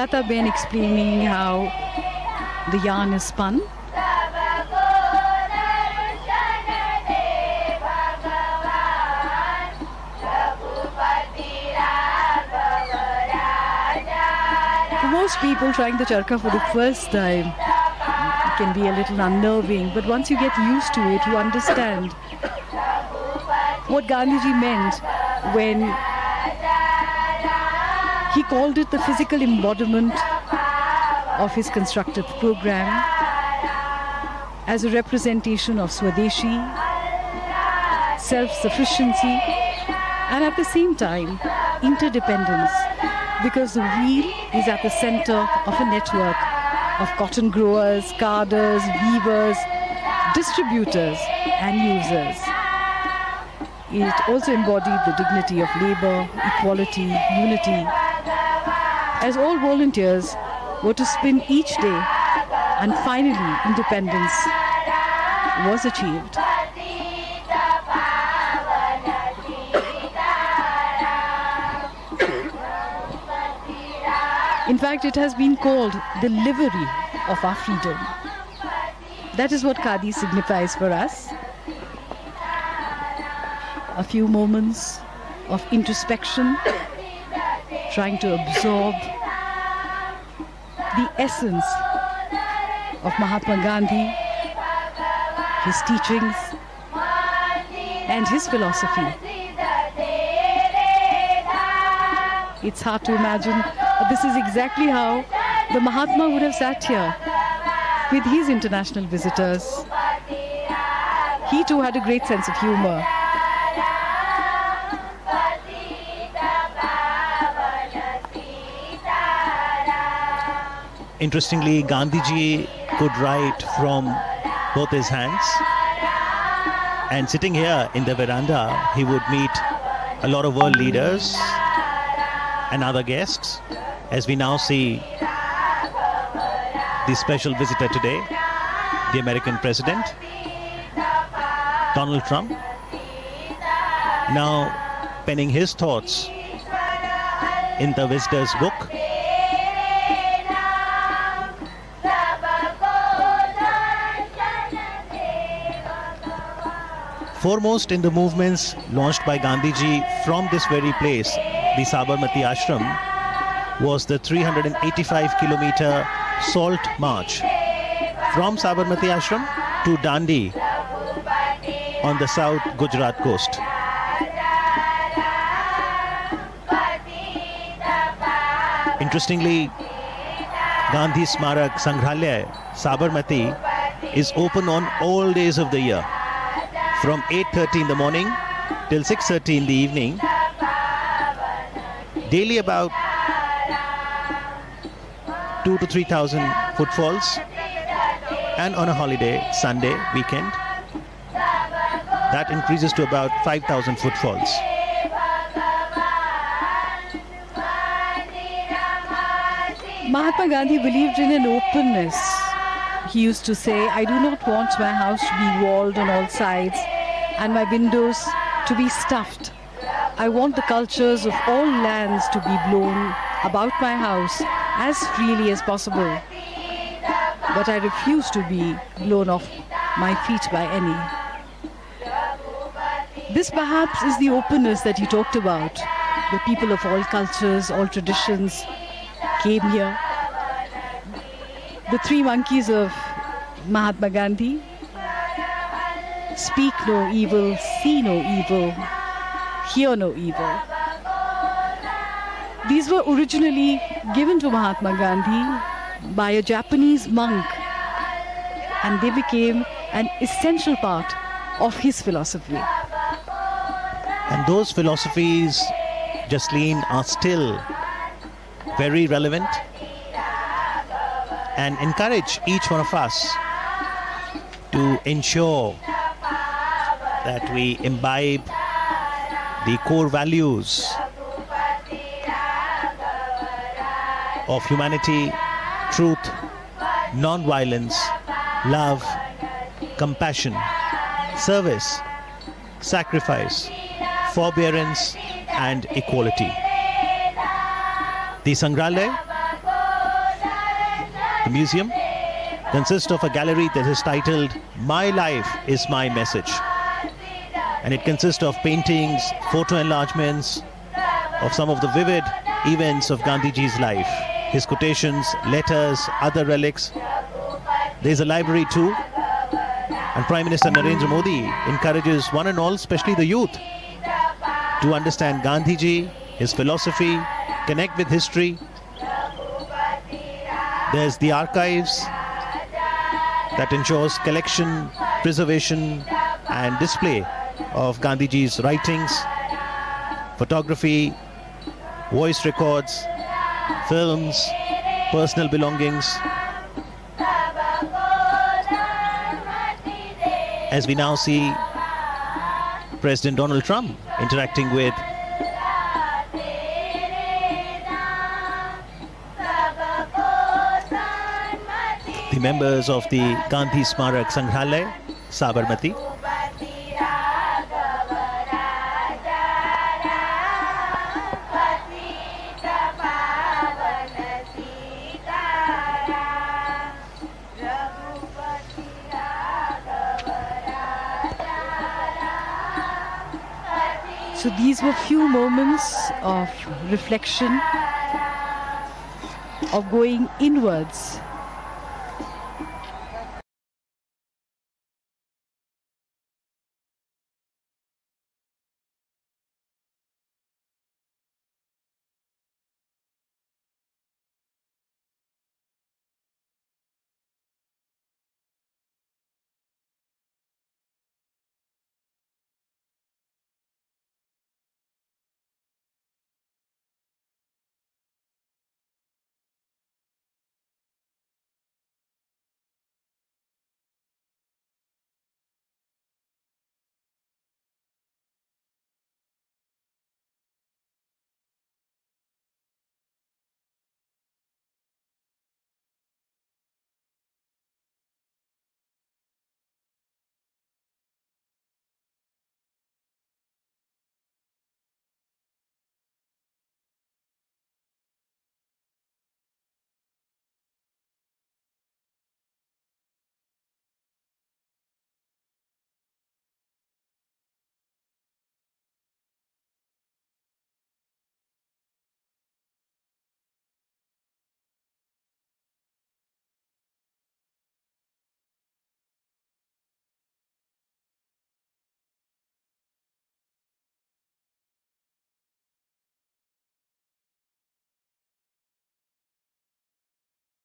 Lata Ben explaining how the yarn is spun. For most people, trying the charkha for the first time can be a little unnerving, but once you get used to it, you understand what Gandhiji meant when he called it the physical embodiment of his constructive program as a representation of Swadeshi, self-sufficiency, and at the same time, interdependence, because the wheel is at the center of a network of cotton growers, carders, weavers, distributors, and users. It also embodied the dignity of labor, equality, unity, as all volunteers were to spin each day, and finally independence was achieved. In fact, it has been called the livery of our freedom. That is what Khadi signifies for us. A few moments of introspection, trying to absorb the essence of Mahatma Gandhi, his teachings, and his philosophy. It's hard to imagine, but this is exactly how the Mahatma would have sat here with his international visitors. He too had a great sense of humor. Interestingly, Gandhiji could write from both his hands, and sitting here in the veranda, he would meet a lot of world leaders and other guests, as we now see the special visitor today, the American President, Donald Trump, now penning his thoughts in the visitor's book. Foremost in the movements launched by Gandhiji from this very place, the Sabarmati Ashram, was the 385-kilometer Salt March from Sabarmati Ashram to Dandi on the south Gujarat coast. Interestingly, Gandhi Smarak Sangrahalaya, Sabarmati, is open on all days of the year, from 8:30 in the morning till 6:30 in the evening. Daily about 2,000 to 3,000 footfalls, and on a holiday, Sunday, weekend, that increases to about 5,000 footfalls. Mahatma Gandhi believed in an openness. He used to say, I do not want my house to be walled on all sides and my windows to be stuffed. I want the cultures of all lands to be blown about my house as freely as possible. But I refuse to be blown off my feet by any. This perhaps is the openness that he talked about. The people of all cultures, all traditions came here. The three monkeys of Mahatma Gandhi: speak no evil, see no evil, hear no evil. These were originally given to Mahatma Gandhi by a Japanese monk, and they became an essential part of his philosophy. And those philosophies, Jasleen, are still very relevant and encourage each one of us to ensure that we imbibe the core values of humanity, truth, non-violence, love, compassion, service, sacrifice, forbearance, and equality. The Sangrahalaya The museum consists of a gallery that is titled "My Life is My Message." And it consists of paintings, photo enlargements of some of the vivid events of Gandhiji's life. His quotations, letters, other relics. There's a library too. And Prime Minister Narendra Modi encourages one and all, especially the youth, to understand Gandhiji, his philosophy, connect with history. There's the archives that ensures collection, preservation and display of Gandhiji's writings, photography, voice records, films, personal belongings. As we now see President Donald Trump interacting with the members of the Gandhi Smarak Sangrahalaya, Sabarmati. So these were few moments of reflection, of going inwards.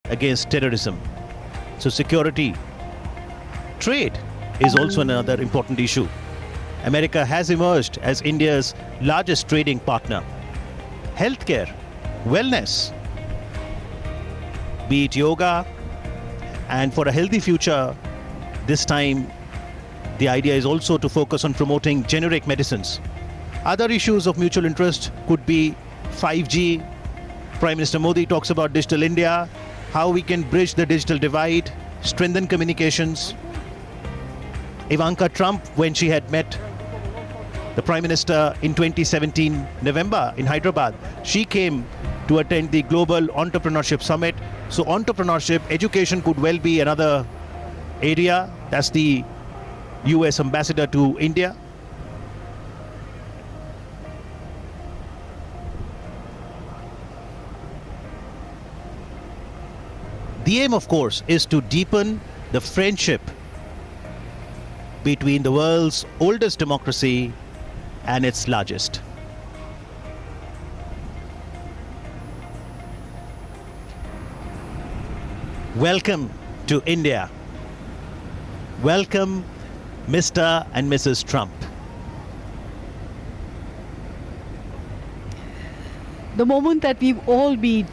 Against terrorism. So security, trade is also another important issue. America has emerged as India's largest trading partner. Healthcare, wellness, be it yoga, and for a healthy future, this time the idea is also to focus on promoting generic medicines. Other issues of mutual interest could be 5G. Prime Minister Modi talks about Digital India, how we can bridge the digital divide, strengthen communications. Ivanka Trump, when she had met the Prime Minister in 2017 November in Hyderabad, she came to attend the Global Entrepreneurship Summit. So entrepreneurship, education could well be another area. That's the US ambassador to India. The aim, of course, is to deepen the friendship between the world's oldest democracy and its largest. Welcome to India. Welcome, Mr. and Mrs. Trump. The moment that we've all been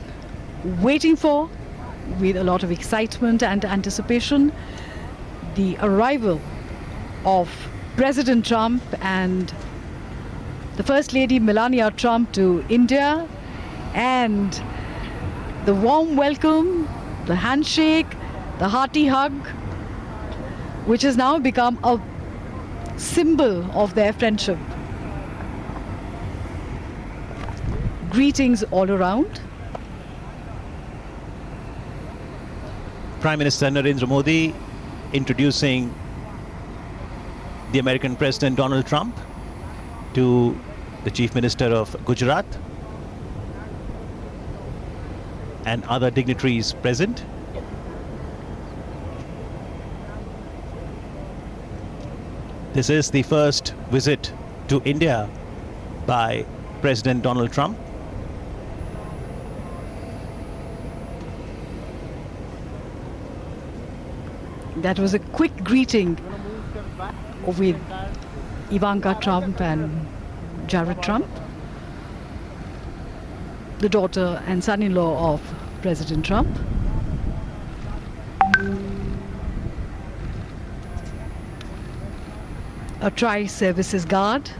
waiting for, with a lot of excitement and anticipation, the arrival of President Trump and the First Lady Melania Trump to India, and the warm welcome, the handshake, the hearty hug, which has now become a symbol of their friendship. Greetings all around. Prime Minister Narendra Modi introducing the American President Donald Trump to the Chief Minister of Gujarat and other dignitaries present. This is the first visit to India by President Donald Trump. That was a quick greeting with Ivanka Trump and Jared Trump, the daughter and son-in-law of President Trump. A tri-services guard.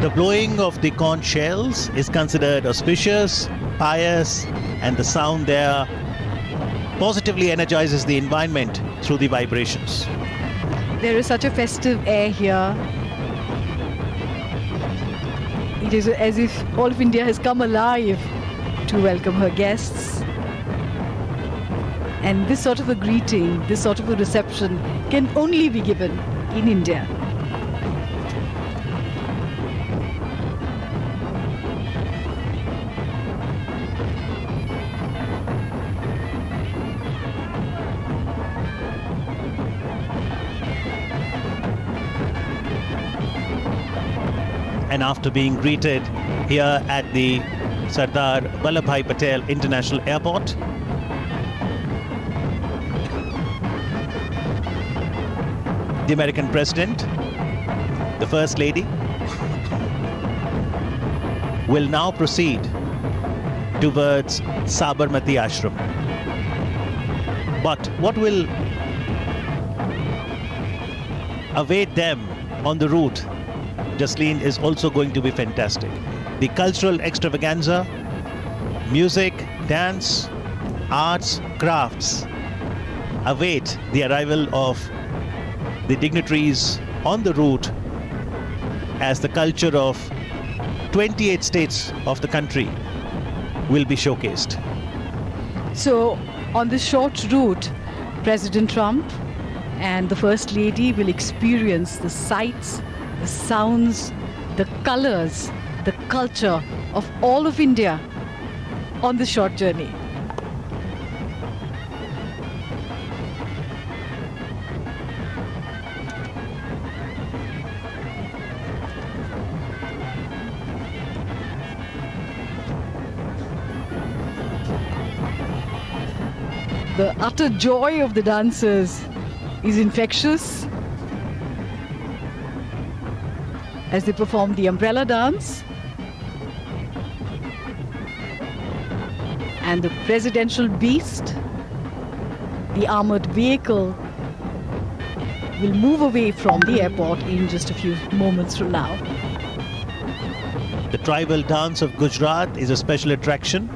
The blowing of the conch shells is considered auspicious, pious, and the sound there positively energizes the environment through the vibrations. There is such a festive air here. It is as if all of India has come alive to welcome her guests. And this sort of a greeting, this sort of a reception can only be given in India. And after being greeted here at the Sardar Vallabhbhai Patel International Airport, the American President, the First Lady, will now proceed towards Sabarmati Ashram. But what will await them on the route, Jasleen, is also going to be fantastic. The cultural extravaganza, music, dance, arts, crafts await the arrival of the dignitaries on the route as the culture of 28 states of the country will be showcased. So on this short route, President Trump and the First Lady will experience the sights, the sounds, the colors, the culture of all of India on this short journey. The utter joy of the dancers is infectious as they perform the umbrella dance. And the presidential beast, the armored vehicle, will move away from the airport in just a few moments from now. The tribal dance of Gujarat is a special attraction.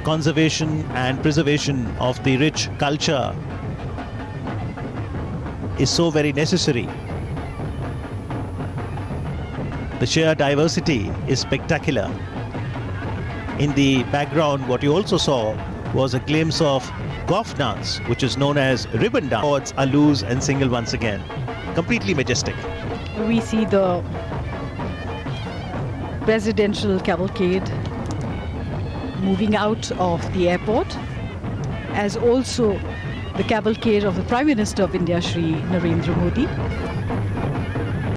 Conservation and preservation of the rich culture is so very necessary. The sheer diversity is spectacular. In the background, what you also saw was a glimpse of Goff dance, which is known as ribbon dance. Chords are loose and single once again. Completely majestic. We see the presidential cavalcade moving out of the airport, as also the cavalcade of the Prime Minister of India, Shri Narendra Modi.